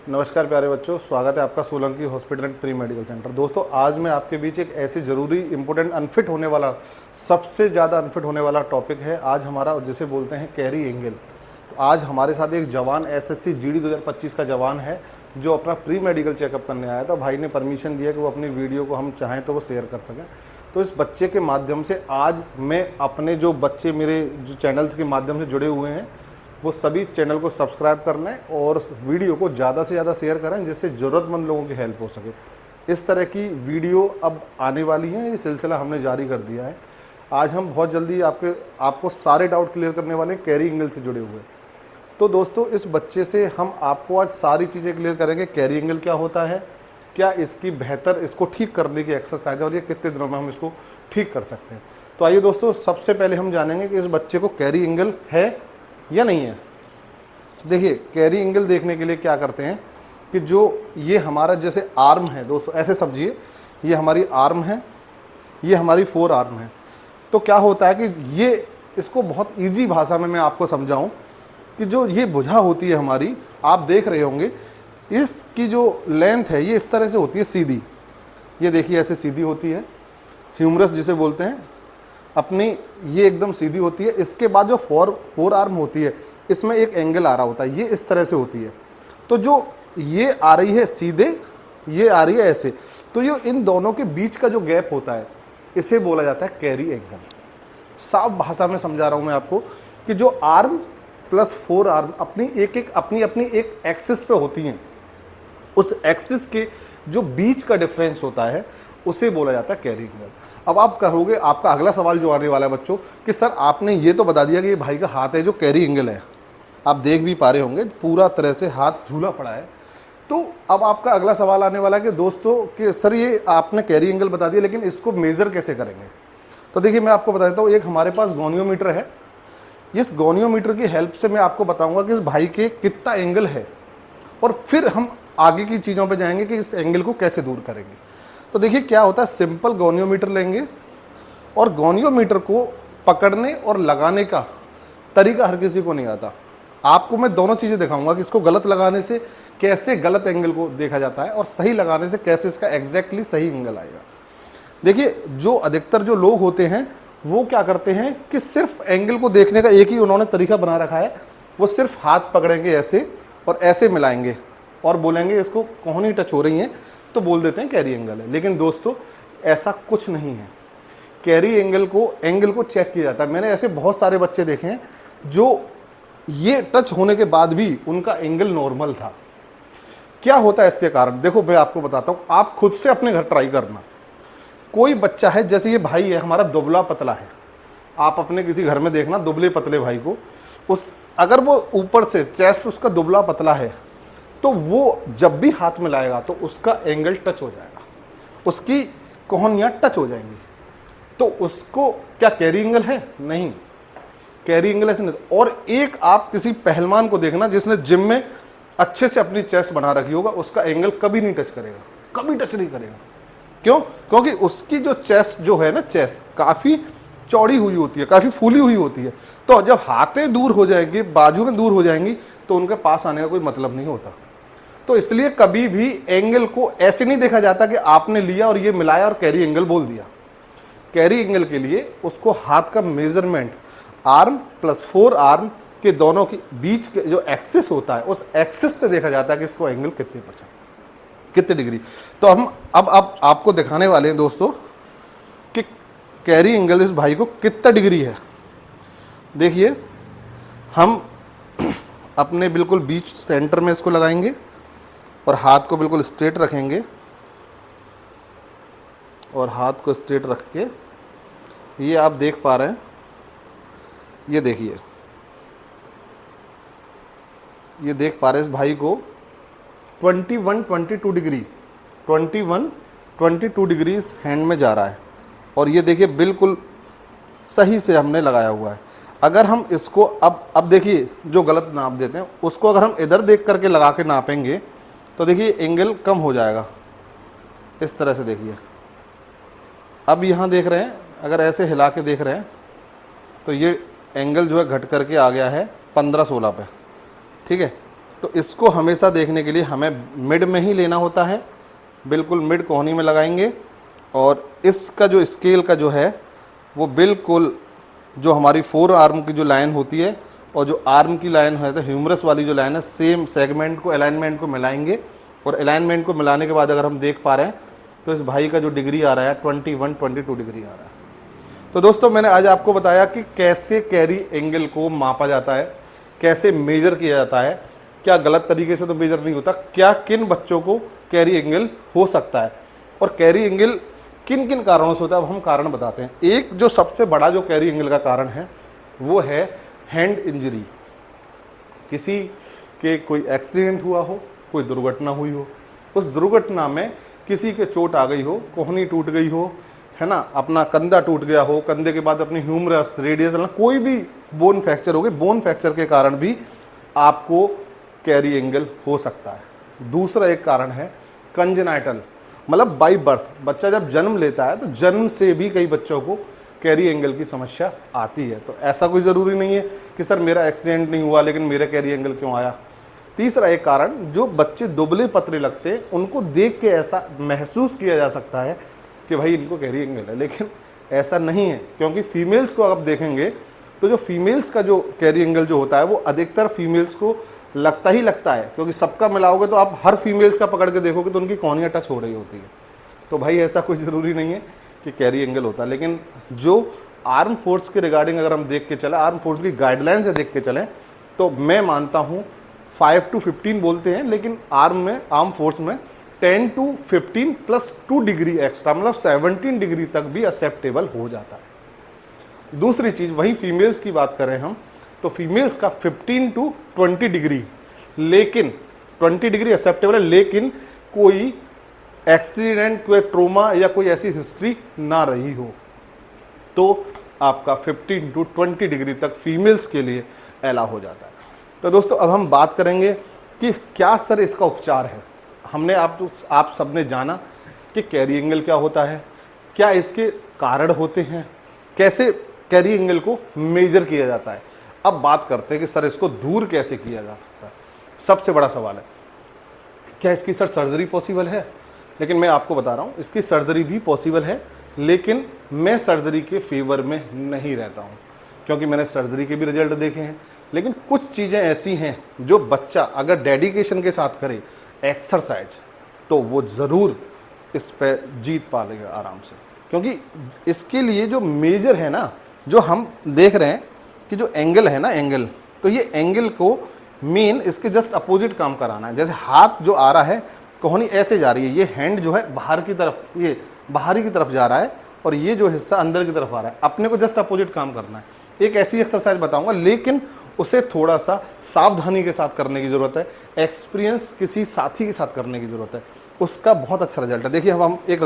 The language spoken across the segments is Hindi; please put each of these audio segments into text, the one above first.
नमस्कार प्यारे बच्चों, स्वागत है आपका Solanki hospital and pre medical centre. दोस्तों, आज मैं आपके बीच एक ऐसी ज़रूरी इंपॉर्टेंट अनफिट होने वाला, सबसे ज़्यादा अनफिट होने वाला टॉपिक है आज हमारा, जिसे बोलते हैं कैरी एंगल। तो आज हमारे साथ एक जवान एसएससी जीडी 2025 का जवान है जो अपना प्री मेडिकल चेकअप करने आया था। भाई ने परमिशन दिया कि वो अपनी वीडियो को हम चाहें तो वो शेयर कर सकें। तो इस बच्चे के माध्यम से आज मैं अपने जो बच्चे मेरे जो चैनल्स के माध्यम से जुड़े हुए हैं वो सभी चैनल को सब्सक्राइब कर लें और वीडियो को ज़्यादा से ज़्यादा शेयर करें, जिससे ज़रूरतमंद लोगों की हेल्प हो सके। इस तरह की वीडियो अब आने वाली है, ये सिलसिला हमने जारी कर दिया है। आज हम बहुत जल्दी आपको सारे डाउट क्लियर करने वाले हैं कैरी एंगल से जुड़े हुए। तो दोस्तों, इस बच्चे से हम आपको आज सारी चीज़ें क्लियर करेंगे। कैरी एंगल क्या होता है, क्या इसकी बेहतर इसको ठीक करने की एक्सरसाइज है और ये कितने दिनों में हम इसको ठीक कर सकते हैं। तो आइए दोस्तों, सबसे पहले हम जानेंगे कि इस बच्चे को कैरी एंगल है या नहीं है। देखिए, कैरी एंगल देखने के लिए क्या करते हैं कि जो ये हमारा जैसे आर्म है दोस्तों, ऐसे समझिए ये हमारी आर्म है, ये हमारी फोर आर्म है। तो क्या होता है कि ये इसको बहुत इजी भाषा में मैं आपको समझाऊं कि जो ये भुजा होती है हमारी, आप देख रहे होंगे इसकी जो लेंथ है ये इस तरह से होती है सीधी। ये देखिए ऐसे सीधी होती है, ह्यूमरस जिसे बोलते हैं अपनी, ये एकदम सीधी होती है। इसके बाद जो फोर आर्म होती है इसमें एक एंगल आ रहा होता है, ये इस तरह से होती है। तो जो ये आ रही है सीधे, ये आ रही है ऐसे, तो ये इन दोनों के बीच का जो गैप होता है इसे बोला जाता है कैरी एंगल। साफ भाषा में समझा रहा हूं मैं आपको कि जो आर्म प्लस फोर आर्म अपनी अपनी एक एक्सिस पे होती हैं, उस एक्सिस के जो बीच का डिफरेंस होता है उसे बोला जाता है कैरी एंगल। अब आप कहोगे, आपका अगला सवाल जो आने वाला है बच्चों कि सर आपने ये तो बता दिया कि ये भाई का हाथ है जो कैरी एंगल है, आप देख भी पा रहे होंगे पूरा तरह से हाथ झूला पड़ा है। तो अब आपका अगला सवाल आने वाला है कि दोस्तों कि सर ये आपने कैरी एंगल बता दिया, लेकिन इसको मेज़र कैसे करेंगे। तो देखिए, मैं आपको बता देता हूँ, एक हमारे पास गोनियोमीटर है। इस गोनियोमीटर की हेल्प से मैं आपको बताऊँगा कि इस भाई के कितना एंगल है, और फिर हम आगे की चीज़ों पर जाएंगे कि इस एंगल को कैसे दूर करेंगे। तो देखिए क्या होता है, सिंपल गोनियोमीटर लेंगे और गोनियोमीटर को पकड़ने और लगाने का तरीका हर किसी को नहीं आता। आपको मैं दोनों चीज़ें दिखाऊंगा कि इसको गलत लगाने से कैसे गलत एंगल को देखा जाता है और सही लगाने से कैसे इसका एग्जैक्टली सही एंगल आएगा। देखिए, जो अधिकतर जो लोग होते हैं वो क्या करते हैं कि सिर्फ एंगल को देखने का एक ही उन्होंने तरीका बना रखा है। वो सिर्फ हाथ पकड़ेंगे ऐसे और ऐसे मिलाएंगे और बोलेंगे इसको कोहनी टच हो रही है तो बोल देते हैं कैरी एंगल है। लेकिन दोस्तों, ऐसा कुछ नहीं है। कैरी एंगल को चेक किया जाता है। मैंने ऐसे बहुत सारे बच्चे देखे हैं जो ये टच होने के बाद भी उनका एंगल नॉर्मल था। क्या होता है इसके कारण, देखो मैं आपको बताता हूँ, आप खुद से अपने घर ट्राई करना। कोई बच्चा है, जैसे ये भाई है हमारा, दुबला पतला है, आप अपने किसी घर में देखना दुबले पतले भाई को, अगर वो ऊपर से चेस्ट उसका दुबला पतला है तो वो जब भी हाथ मिलाएगा तो उसका एंगल टच हो जाएगा, उसकी कोहनियाँ टच हो जाएंगी। तो उसको क्या कैरी एंगल है? नहीं, कैरी एंगल ऐसे नहीं। और एक आप किसी पहलवान को देखना जिसने जिम में अच्छे से अपनी चेस्ट बना रखी होगा, उसका एंगल कभी नहीं टच करेगा, कभी टच नहीं करेगा। क्यों? क्योंकि उसकी जो चेस्ट जो है ना, चेस्ट काफ़ी चौड़ी हुई होती है, काफ़ी फूली हुई होती है। तो जब हाथें दूर हो जाएंगी, बाजुएं दूर हो जाएंगी, तो उनके पास आने का कोई मतलब नहीं होता। तो इसलिए कभी भी एंगल को ऐसे नहीं देखा जाता कि आपने लिया और ये मिलाया और कैरी एंगल बोल दिया। कैरी एंगल के लिए उसको हाथ का measurement arm plus four arm के दोनों के बीच के जो एक्सिस होता है, उस एक्सिस से देखा जाता है कि इसको एंगल कितने डिग्री। तो हम अब आपको दिखाने वाले हैं दोस्तों कि कैरी एंगल इस भाई को कितना डिग्री है। देखिए, हम अपने बिल्कुल बीच सेंटर में इसको लगाएंगे और हाथ को बिल्कुल स्ट्रेट रखेंगे और हाथ को स्ट्रेट रख के ये आप देख पा रहे हैं, ये देखिए, ये देख पा रहे हैं इस भाई को 22 डिग्री इस हैंड में जा रहा है। और ये देखिए बिल्कुल सही से हमने लगाया हुआ है। अगर हम इसको अब देखिए, जो गलत नाप देते हैं उसको अगर हम इधर देख करके लगा के नापेंगे तो देखिए एंगल कम हो जाएगा। इस तरह से देखिए, अब यहाँ देख रहे हैं, अगर ऐसे हिला के देख रहे हैं तो ये एंगल जो है घट करके आ गया है 15-16 पे। ठीक है, तो इसको हमेशा देखने के लिए हमें मिड में ही लेना होता है, बिल्कुल मिड कोहनी में लगाएंगे। और इसका जो स्केल का जो है वो बिल्कुल जो हमारी फोर आर्म की जो लाइन होती है और जो आर्म की लाइन है, तो ह्यूमरस वाली जो लाइन है, सेम सेगमेंट को, अलाइनमेंट को मिलाएंगे। और अलाइनमेंट को मिलाने के बाद अगर हम देख पा रहे हैं तो इस भाई का जो डिग्री आ रहा है 21-22 डिग्री आ रहा है। तो दोस्तों मैंने आज आपको बताया कि कैसे कैरी एंगल को मापा जाता है, कैसे मेजर किया जाता है, क्या गलत तरीके से तो मेजर नहीं होता, क्या किन बच्चों को कैरी एंगल हो सकता है और कैरी एंगल किन किन कारणों से होता है। अब हम कारण बताते हैं। एक जो सबसे बड़ा जो कैरी एंगल का कारण है वो है हैंड इंजरी। किसी के कोई एक्सीडेंट हुआ हो, कोई दुर्घटना हुई हो, उस दुर्घटना में किसी के चोट आ गई हो, कोहनी टूट गई हो, है ना, अपना कंधा टूट गया हो, कंधे के बाद अपनी ह्यूमरस, रेडियस, कोई भी बोन फ्रैक्चर हो गई, बोन फ्रैक्चर के कारण भी आपको कैरी एंगल हो सकता है। दूसरा एक कारण है कंजेनाइटल, मतलब बाई बर्थ। बच्चा जब जन्म लेता है तो जन्म से भी कई बच्चों को कैरी एंगल की समस्या आती है। तो ऐसा कोई ज़रूरी नहीं है कि सर मेरा एक्सीडेंट नहीं हुआ लेकिन मेरा कैरी एंगल क्यों आया। तीसरा एक कारण, जो बच्चे दुबले पतले लगते हैं उनको देख के ऐसा महसूस किया जा सकता है कि भाई इनको कैरी एंगल है, लेकिन ऐसा नहीं है। क्योंकि फीमेल्स को आप देखेंगे तो जो फीमेल्स का जो कैरी एंगल जो होता है वो अधिकतर फीमेल्स को लगता ही लगता है, क्योंकि सबका मिलाओगे तो आप हर फीमेल्स का पकड़ के देखोगे तो उनकी कोहनियाँ टच हो रही होती है। तो भाई ऐसा कोई ज़रूरी नहीं है कि कैरी एंगल होता है। लेकिन जो आर्म फोर्स के रिगार्डिंग अगर हम देख के चले, आर्म फोर्स की गाइडलाइन से देख के चलें, तो मैं मानता हूँ 5 to 15 बोलते हैं, लेकिन आर्म फोर्स में 10 to 15 प्लस 2 डिग्री एक्स्ट्रा, मतलब 17 डिग्री तक भी एक्सेप्टेबल हो जाता है। दूसरी चीज़, वही फीमेल्स की बात करें हम तो फीमेल्स का 15 to 20 डिग्री, लेकिन 20 डिग्री एक्सेप्टेबल है, लेकिन कोई एक्सीडेंट, कोई ट्रोमा या कोई ऐसी हिस्ट्री ना रही हो तो आपका 15 to 20 डिग्री तक फीमेल्स के लिए अलाउ हो जाता है। तो दोस्तों अब हम बात करेंगे कि क्या सर इसका उपचार है। हमने आप सबने जाना कि कैरी एंगल क्या होता है, क्या इसके कारण होते हैं, कैसे कैरी एंगल को मेजर किया जाता है। अब बात करते हैं कि सर इसको दूर कैसे किया जा सकता है। सबसे बड़ा सवाल है क्या इसकी सर सर्जरी पॉसिबल है। लेकिन मैं आपको बता रहा हूँ इसकी सर्जरी भी पॉसिबल है, लेकिन मैं सर्जरी के फेवर में नहीं रहता हूँ, क्योंकि मैंने सर्जरी के भी रिजल्ट देखे हैं। लेकिन कुछ चीज़ें ऐसी हैं जो बच्चा अगर डेडिकेशन के साथ करे, एक्सरसाइज, तो वो ज़रूर इस पे जीत पा लेगा आराम से। क्योंकि इसके लिए जो मेजर है ना, जो हम देख रहे हैं कि जो एंगल है ना, एंगल, तो ये एंगल को मेन इसके जस्ट अपोजिट काम कराना है। जैसे हाथ जो आ रहा है, कोहनी ऐसे जा रही है, ये हैंड जो है बाहर की तरफ, ये बाहरी की तरफ जा रहा है और ये जो हिस्सा अंदर की तरफ आ रहा है। अपने को जस्ट अपोजिट काम करना है। एक ऐसी एक्सरसाइज बताऊंगा, लेकिन उसे थोड़ा सा सावधानी के साथ करने की ज़रूरत है, एक्सपीरियंस किसी साथी के साथ करने की ज़रूरत है, उसका बहुत अच्छा रिजल्ट है। देखिए हम एक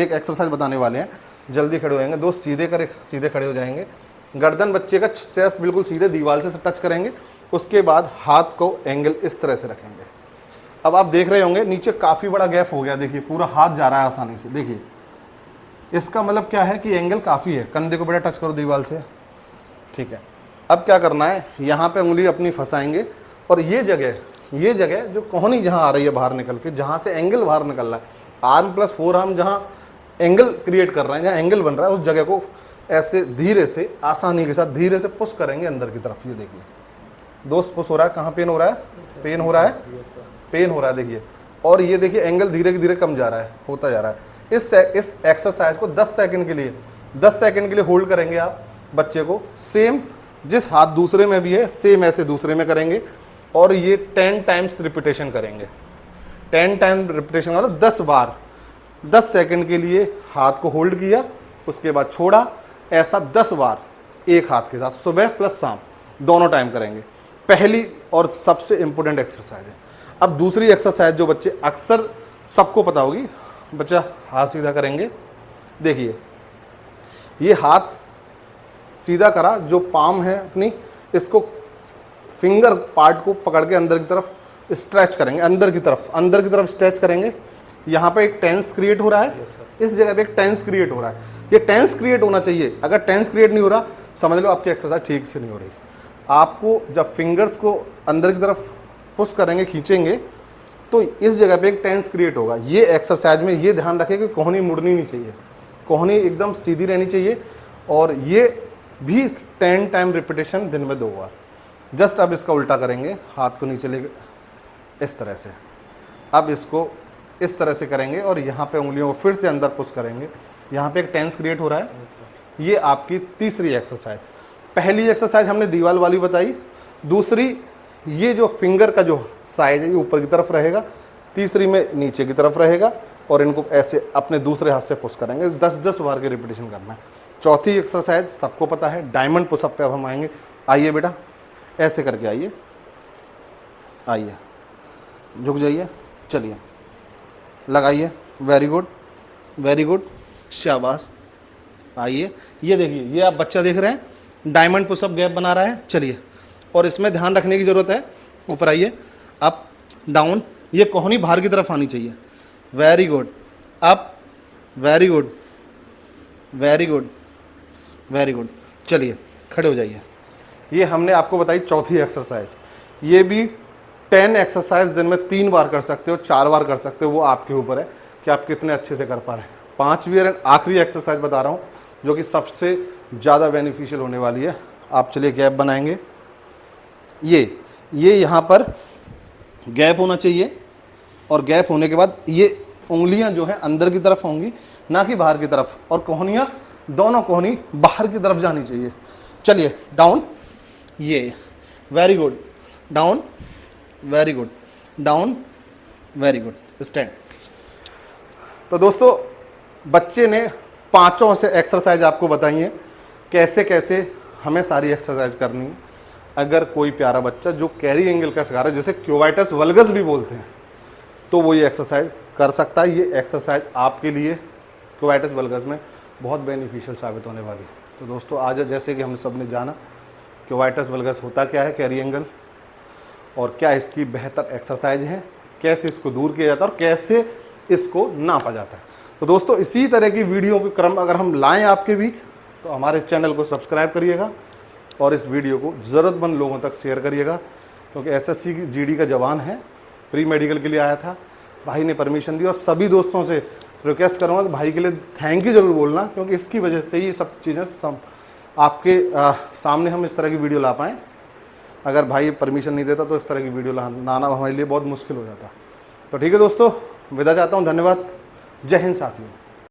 एक्सरसाइज बताने वाले हैं। जल्दी खड़े हो जाएंगे दोस्त, सीधे खड़े हो जाएंगे। गर्दन बच्चे का चेस्ट बिल्कुल सीधे दीवार से टच करेंगे। उसके बाद हाथ को एंगल इस तरह से रखेंगे। अब आप देख रहे होंगे नीचे काफ़ी बड़ा गैप हो गया, देखिए पूरा हाथ जा रहा है आसानी से। देखिए इसका मतलब क्या है कि एंगल काफ़ी है। कंधे को बेटा टच करो दीवार से, ठीक है। अब क्या करना है, यहाँ पे उंगली अपनी फंसाएंगे और ये जगह जो कोहनी जहाँ आ रही है बाहर निकल के, जहाँ से एंगल बाहर निकल रहा है, आर्म प्लस फोर आर्म जहाँ एंगल क्रिएट कर रहे हैं, जहाँ एंगल बन रहा है, उस जगह को ऐसे धीरे से, आसानी के साथ धीरे से पुश करेंगे अंदर की तरफ। ये देखिए दोस्त पुश हो रहा है। कहाँ पेन हो रहा है, पेन हो रहा है, पेन हो रहा है, देखिए। और ये देखिए एंगल धीरे धीरे कम जा रहा है, होता जा रहा है। इस एक्सरसाइज को 10 सेकंड के लिए होल्ड करेंगे आप बच्चे को। सेम जिस हाथ दूसरे में भी है, सेम ऐसे दूसरे में करेंगे और ये 10 टाइम्स रिपीटेशन करेंगे। 10 टाइम रिपीटेशन करो 10 बार। 10 सेकंड के लिए हाथ को होल्ड किया, उसके बाद छोड़ा, ऐसा 10 बार एक हाथ के साथ, सुबह प्लस शाम दोनों टाइम करेंगे। पहली और सबसे इंपॉर्टेंट एक्सरसाइज है। अब दूसरी एक्सरसाइज जो बच्चे अक्सर सबको पता होगी, बच्चा हाथ सीधा करेंगे। देखिए ये हाथ सीधा करा, जो पाम है अपनी, इसको फिंगर पार्ट को पकड़ के अंदर की तरफ स्ट्रेच करेंगे, अंदर की तरफ स्ट्रेच करेंगे। यहाँ पे एक टेंस क्रिएट हो रहा है, इस जगह पे एक टेंस क्रिएट हो रहा है। ये टेंस क्रिएट होना चाहिए। अगर टेंस क्रिएट नहीं हो रहा, समझ लो आपकी एक्सरसाइज ठीक से नहीं हो रही। आपको जब फिंगर्स को अंदर की तरफ पुश करेंगे, खींचेंगे तो इस जगह पे एक टेंस क्रिएट होगा। ये एक्सरसाइज में ये ध्यान रखें कि कोहनी मुड़नी नहीं चाहिए, कोहनी एकदम सीधी रहनी चाहिए। और ये भी 10 टाइम रिपीटेशन दिन में 2 बार। जस्ट अब इसका उल्टा करेंगे, हाथ को नीचे लेके इस तरह से, अब इसको इस तरह से करेंगे और यहाँ पे उंगलियों को फिर से अंदर पुश करेंगे। यहाँ पे एक टेंस क्रिएट हो रहा है। ये आपकी तीसरी एक्सरसाइज। पहली एक्सरसाइज हमने दीवार वाली बताई, दूसरी ये जो फिंगर का जो साइज है ये ऊपर की तरफ रहेगा, तीसरी में नीचे की तरफ रहेगा और इनको ऐसे अपने दूसरे हाथ से पुश करेंगे। 10-10 बार के रिपीटेशन करना है। चौथी एक्सरसाइज सबको पता है, डायमंड पुशअप पे अब हम आएंगे। आइए बेटा, ऐसे करके आइए, आइए, झुक जाइए, चलिए, लगाइए, वेरी गुड, वेरी गुड, शाबाश। आइए, ये देखिए, ये आप बच्चा देख रहे हैं डायमंड पुशअप गैप बना रहा है। चलिए, और इसमें ध्यान रखने की ज़रूरत है, ऊपर आइए, अप डाउन, ये कोहनी बाहर की तरफ आनी चाहिए। Very good, up, very good, very good, very good. चलिए, खड़े हो जाइए। ये हमने आपको बताई चौथी एक्सरसाइज। ये भी 10 एक्सरसाइज दिन में 3 बार कर सकते हो, 4 बार कर सकते हो, वो आपके ऊपर है कि आप कितने अच्छे से कर पा रहे हैं। 5वीं और आखिरी एक्सरसाइज बता रहा हूँ जो कि सबसे ज़्यादा बेनिफिशियल होने वाली है। आप चलिए गैप बनाएंगे, ये यहाँ पर गैप होना चाहिए और गैप होने के बाद ये उंगलियां जो है अंदर की तरफ होंगी, ना कि बाहर की तरफ, और कोहनियाँ दोनों कोहनी बाहर की तरफ जानी चाहिए। चलिए, डाउन, ये, very good, down, very good, down, very good, stand. तो दोस्तों, बच्चे ने 5 से एक्सरसाइज आपको बताई हैं, कैसे कैसे हमें सारी एक्सरसाइज करनी है। अगर कोई प्यारा बच्चा जो कैरी एंगल का शिकार है, जिसे क्यूवाइटस वल्गस भी बोलते हैं, तो वो ये एक्सरसाइज कर सकता है। ये एक्सरसाइज आपके लिए क्यूवाइटस वल्गस में बहुत बेनिफिशियल साबित होने वाली है। तो दोस्तों, आज जैसे कि हम सब ने जाना क्यूवाइटस वल्गस होता क्या है, कैरी एंगल, और क्या इसकी बेहतर एक्सरसाइज है, कैसे इसको दूर किया जाता है और कैसे इसको नापा जाता है। तो दोस्तों, इसी तरह की वीडियो के क्रम अगर हम लाएं आपके बीच, तो हमारे चैनल को सब्सक्राइब करिएगा और इस वीडियो को ज़रूरतमंद लोगों तक शेयर करिएगा, क्योंकि एसएससी की जीडी का जवान है, प्री मेडिकल के लिए आया था, भाई ने परमिशन दी। और सभी दोस्तों से रिक्वेस्ट करूँगा कि भाई के लिए थैंक यू जरूर बोलना, क्योंकि इसकी वजह से ये सब चीज़ें आपके सामने हम इस तरह की वीडियो ला पाएँ। अगर भाई परमिशन नहीं देता तो इस तरह की वीडियो लाना हमारे लिए बहुत मुश्किल हो जाता। तो ठीक है दोस्तों, विदा चाहता हूँ, धन्यवाद, जय हिंद साथियों।